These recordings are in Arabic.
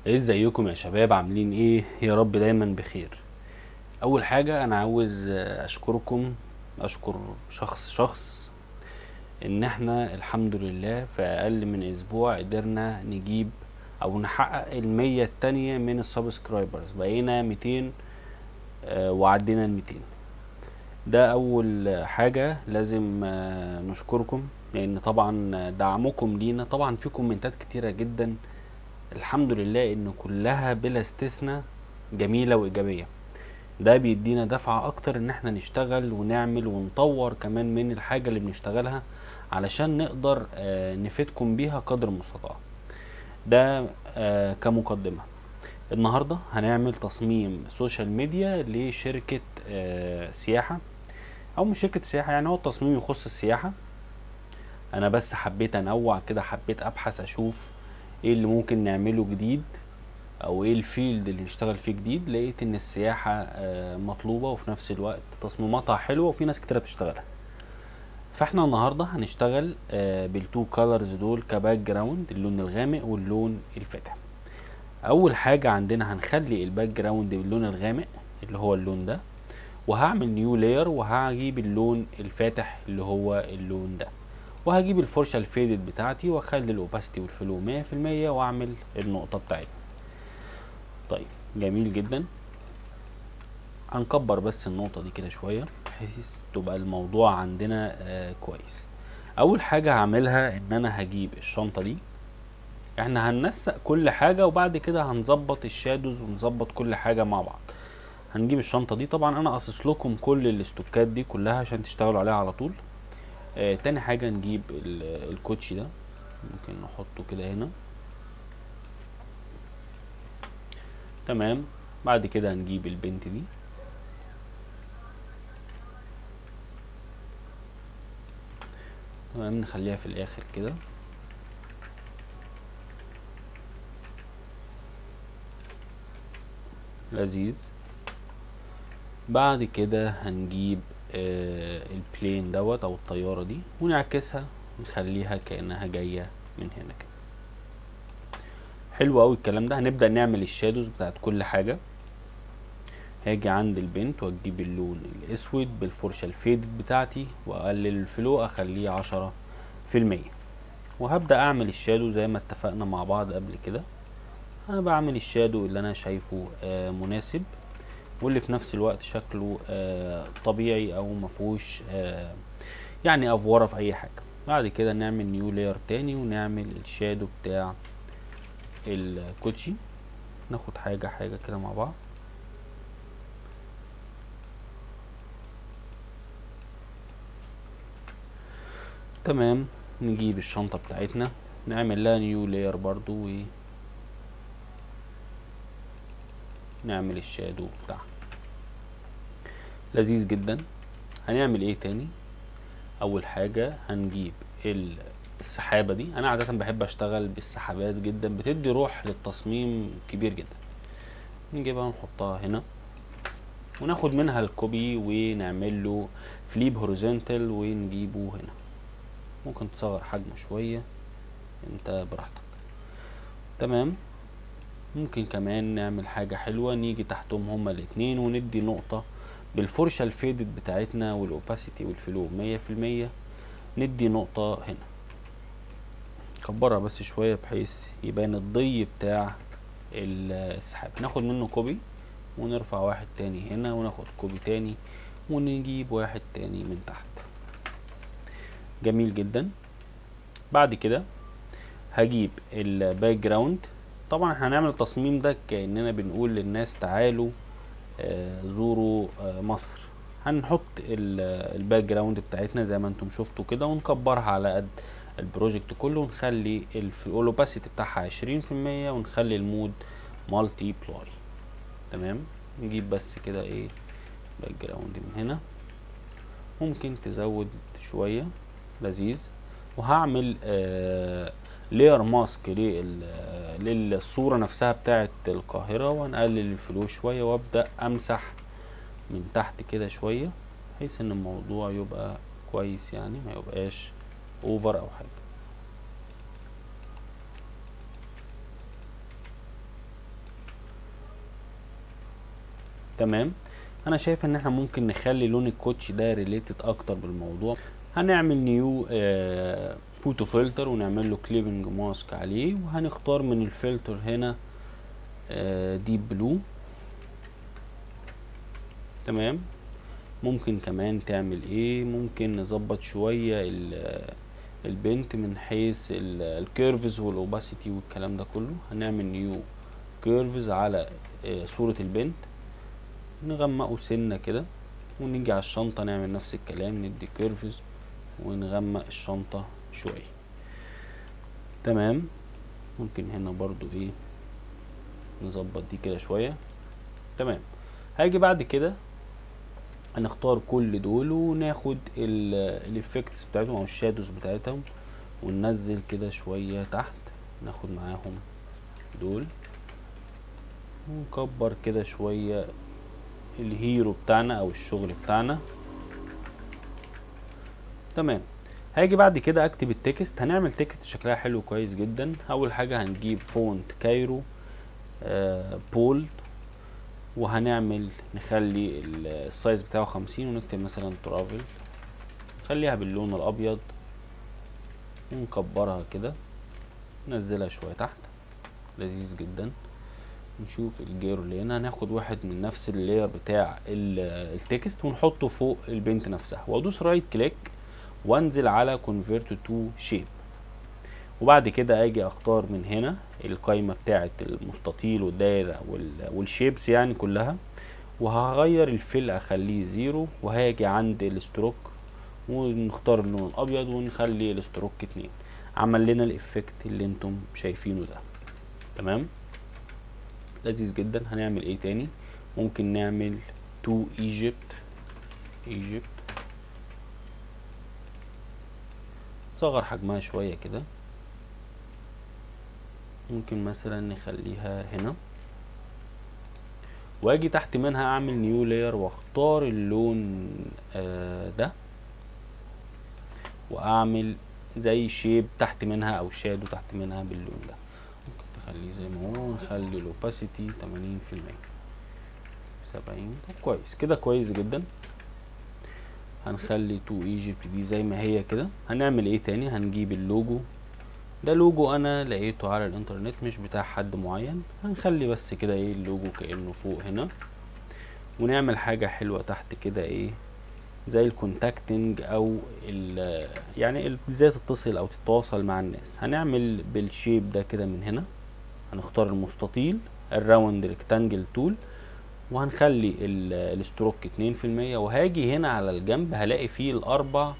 ازيكم يا شباب؟ عاملين ايه؟ يا رب دايما بخير. اول حاجة انا عاوز اشكركم، اشكر شخص ان احنا الحمد لله في اقل من اسبوع قدرنا نجيب او نحقق 100 التانية من السبسكرايبرز. بقينا 200 وعدينا 200. ده اول حاجة لازم نشكركم، لان طبعا دعمكم لينا. طبعا في كومنتات كتيرة جدا الحمد لله ان كلها بلا استثناء جميلة وايجابية. ده بيدينا دفعة اكتر ان احنا نشتغل ونعمل ونطور كمان من الحاجة اللي بنشتغلها علشان نقدر نفيدكم بيها قدر المستطاع. ده كمقدمة. النهاردة هنعمل تصميم سوشيال ميديا لشركة سياحة، او مش شركة سياحة، يعني هو التصميم يخص السياحة. انا بس حبيت انوع كده، حبيت ابحث اشوف ايه اللي ممكن نعمله جديد او ايه الفيلد اللي نشتغل فيه جديد. لقيت ان السياحة مطلوبة وفي نفس الوقت تصميماتها حلوة وفي ناس كتيرة بتشتغلها. فاحنا النهاردة هنشتغل بالتو كالرز دول كباك جراوند، اللون الغامق واللون الفاتح. اول حاجة عندنا هنخلي الباك جراوند باللون الغامق اللي هو اللون ده، وهعمل نيو لاير وهجيب اللون الفاتح اللي هو اللون ده، وهجيب الفرشة الفيدد بتاعتي واخلي الاوباسيتي والفلو 100% واعمل النقطة بتاعتي. طيب جميل جدا. هنكبر بس النقطة دي كده شوية بحيث تبقى الموضوع عندنا كويس. اول حاجة هعملها ان انا هجيب الشنطة دي. احنا هننسق كل حاجة وبعد كده هنظبط الشادوز ونظبط كل حاجة مع بعض. هنجيب الشنطة دي، طبعا انا قصص لكم كل الاستوكات دي كلها عشان تشتغلوا عليها على طول. تاني حاجة نجيب الكوتشي ده، ممكن نحطه كده هنا. تمام. بعد كده هنجيب البنت دي. تمام، نخليها في الاخر كده. لذيذ. بعد كده هنجيب البلين دوت او الطيارة دي ونعكسها نخليها كأنها جاية من هنا كده. حلو اوي الكلام ده. هنبدأ نعمل الشادوز بتاعت كل حاجة. هاجي عند البنت واجيب اللون الاسود بالفرشة الفيدد بتاعتي واقلل الفلو اخليه 10%، وهبدأ اعمل الشادو زي ما اتفقنا مع بعض قبل كده. انا بعمل الشادو اللي انا شايفه مناسب واللي في نفس الوقت شكله طبيعي او مفهوش يعني افوره في اي حاجه. بعد كده نعمل نيو لاير تاني ونعمل الشادو بتاع الكوتشي. ناخد حاجه حاجه كده مع بعض. تمام. نجيب الشنطه بتاعتنا نعمل لها نيو لاير برضو ونعمل الشادو بتاعها. لذيذ جدا. هنعمل ايه تاني؟ اول حاجه هنجيب السحابه دي. انا عاده بحب اشتغل بالسحابات جدا، بتدي روح للتصميم كبير جدا. نجيبها نحطها هنا وناخد منها الكوبي ونعمل له فليب هوريزونتال ونجيبه هنا. ممكن تصغر حجمه شويه انت براحتك. تمام. ممكن كمان نعمل حاجه حلوه، نيجي تحتهم هما الاتنين وندي نقطه بالفرشه الفيدد بتاعتنا والاوباسيتي والفلو 100%. ندي نقطه هنا، كبرها بس شويه بحيث يبان الضي بتاع السحاب. ناخد منه كوبي ونرفع واحد تاني هنا وناخد كوبي تاني ونجيب واحد تاني من تحت. جميل جدا. بعد كده هجيب الباك جراوند. طبعا احنا هنعمل التصميم ده كأننا بنقول للناس تعالوا زوروا مصر. هنحط الباك جراوند بتاعتنا زي ما انتم شفتوا كده ونكبرها على قد البروجكت كله ونخلي الاوباسيتي بتاعها 20% ونخلي المود مالتي بلاي. تمام. نجيب بس كده ايه باك جراوند من هنا، ممكن تزود شوية. لذيذ. وهعمل لير ماسك للصورة نفسها بتاعت القاهرة وهنقلل الفلو شوية وابدأ امسح من تحت كده شوية بحيث ان الموضوع يبقى كويس، يعني ما يبقاش اوفر او حاجة. تمام. انا شايف ان احنا ممكن نخلي لون الكوتش ده ريليتد اكتر بالموضوع. هنعمل نيو فوتو فلتر ونعمل له كليبنج ماسك عليه، وهنختار من الفلتر هنا ديب بلو. تمام. ممكن كمان تعمل ايه، ممكن نظبط شوية البنت من حيث الكيرفز والاوباسيتي والكلام ده كله. هنعمل نيو كيرفز على صورة البنت، نغمقه سنة كده، ونيجي على الشنطة نعمل نفس الكلام، ندي كيرفز ونغمق الشنطة شوية. تمام. ممكن هنا برضو ايه نظبط دي كده شوية. تمام. هاجي بعد كده هنختار كل دول وناخد الافكتس بتاعتهم او الشادوز بتاعتهم وننزل كده شوية تحت، ناخد معاهم دول ونكبر كده شوية الهيرو بتاعنا او الشغل بتاعنا. تمام. هاجي بعد كده اكتب التكست. هنعمل تكست شكلها حلو كويس جدا. اول حاجة هنجيب فونت كايرو بولد، وهنعمل نخلي السايز بتاعه 50 ونكتب مثلا ترافل، نخليها باللون الابيض ونكبرها كده، ننزلها شوية تحت. لذيذ جدا. نشوف الجير اللي هنا، هناخد واحد من نفس اللاير بتاع التكست ونحطه فوق البنت نفسها، وادوس رايت كليك وانزل على convert to shape. وبعد كده اجي اختار من هنا القايمة بتاعة المستطيل والدائرة والشيبس يعني كلها، وهغير الفيل اخليه 0، وهاجي عند الستروك ونختار اللون الابيض ونخلي الستروك 2. عمل لنا الافكت اللي انتم شايفينه ده. تمام. لذيذ جدا. هنعمل ايه تاني؟ ممكن نعمل تو ايجيبت. صغر حجمها شوية كده، ممكن مثلا نخليها هنا، واجي تحت منها اعمل نيو لاير واختار اللون ده، واعمل زي شيب تحت منها او شادو تحت منها باللون ده. ممكن تخليه زي ما هو ونخلي الاوباسيتي 80%، 70. طب كويس كده، كويس جدا. هنخلي تو ايجيبت دي زي ما هي كده. هنعمل ايه تاني؟ هنجيب اللوجو ده، لوجو انا لقيته على الانترنت مش بتاع حد معين. هنخلي بس كده ايه اللوجو كأنه فوق هنا، ونعمل حاجة حلوة تحت كده ايه زي الكونتاكتنج او يعني ازاي تتصل او تتواصل مع الناس. هنعمل بالشيب ده كده من هنا، هنختار المستطيل الراوند ريكتانجل تول، وهنخلي الستروك 2%، وهاجي هنا على الجنب هلاقي فيه الاربع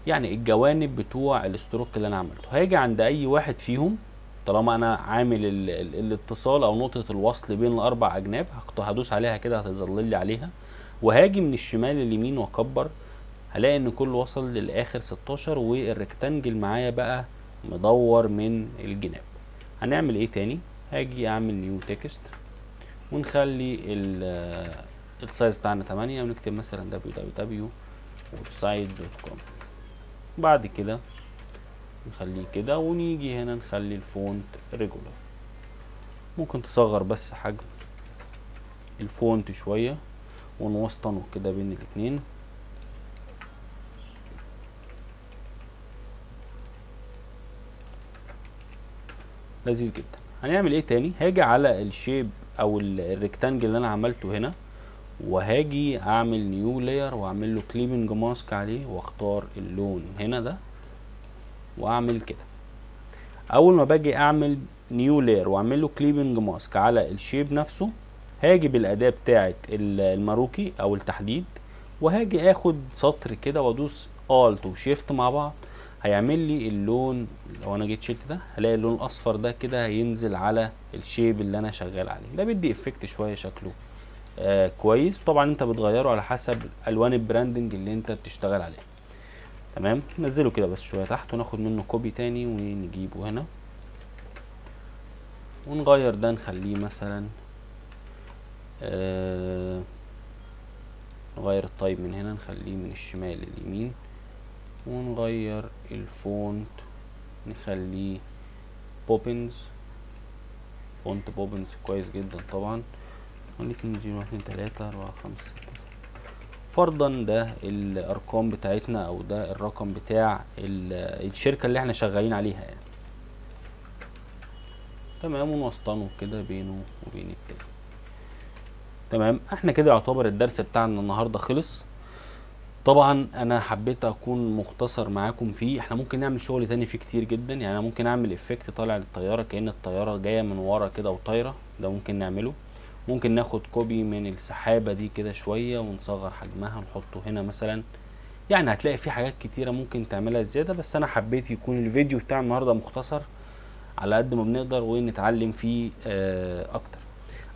يعني الجوانب بتوع الستروك اللي انا عملته. هاجي عند اي واحد فيهم طالما انا عامل الاتصال او نقطة الوصل بين الاربع اجناب، هدوس عليها كده هتظلل لي عليها، وهاجي من الشمال لليمين واكبر، هلاقي ان كله وصل للاخر 16، والريكتانجل معايا بقى مدور من الجناب. هنعمل ايه تاني؟ هاجي اعمل نيو تكست ونخلي السايز بتاعنا 8، ونكتب مثلا www.website.com. بعد كده نخليه كده، ونيجي هنا نخلي الفونت ريجولار. ممكن تصغر بس حجم الفونت شوية ونوسطنه كده بين الاتنين. لذيذ جدا. هنعمل ايه تاني؟ هاجي على الشيب او الريكتانجل اللي انا عملته هنا، وهاجي اعمل نيو لاير واعمل له كليبنج ماسك عليه، واختار اللون هنا ده واعمل كده. اول ما باجي اعمل نيو لاير واعمل له كليبنج ماسك على الشيب نفسه، هاجي بالاداة بتاعه الماروكي او التحديد، وهاجي اخد سطر كده وادوس الت وشيفت مع بعض، هيعمل لي اللون. لو انا جيت شلت ده هلاقي اللون الاصفر ده كده هينزل على الشيب اللي انا شغال عليه. ده بيدي افكت شويه شكله كويس. طبعا انت بتغيره على حسب الوان البراندنج اللي انت بتشتغل عليه. تمام. نزله كده بس شويه تحت، وناخد منه كوبي تاني ونجيبه هنا ونغير ده، نخليه مثلا نغير التايب من هنا، نخليه من الشمال لليمين، ونغير الفونت نخليه بوبنز، فونت بوبنز كويس جدا طبعا. 2 0 1 2 3 4 5 6. فرضا ده الارقام بتاعتنا او ده الرقم بتاع الشركة اللي احنا شغالين عليها يعني. تمام، ونوسطنه كده بينه وبين التاني. تمام، احنا كده يعتبر الدرس بتاعنا النهارده خلص. طبعا انا حبيت اكون مختصر معاكم فيه. احنا ممكن نعمل شغل تاني فيه كتير جدا، يعني انا ممكن اعمل افكت طالع للطياره كأن الطياره جايه من ورا كده وطايره، ده ممكن نعمله. ممكن ناخد كوبي من السحابه دي كده شويه ونصغر حجمها ونحطه هنا مثلا. يعني هتلاقي في حاجات كتيره ممكن تعملها زياده، بس انا حبيت يكون الفيديو بتاع النهارده مختصر على قد ما بنقدر ونتعلم فيه اكتر.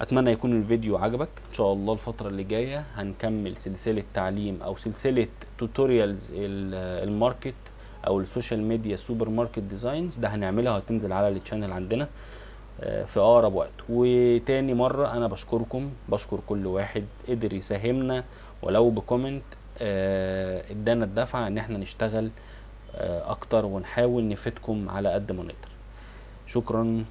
اتمنى يكون الفيديو عجبك. ان شاء الله الفترة اللي جاية هنكمل سلسلة تعليم او سلسلة توتوريالز الماركت او السوشيال ميديا سوبر ماركت ديزاينز، ده هنعملها وهتنزل على التشانل عندنا في اقرب وقت. وتاني مرة انا بشكر كل واحد قدر يساهمنا ولو بكومنت، ادانا الدفعة ان احنا نشتغل اكتر ونحاول نفيدكم على قد ما نقدر. شكرا.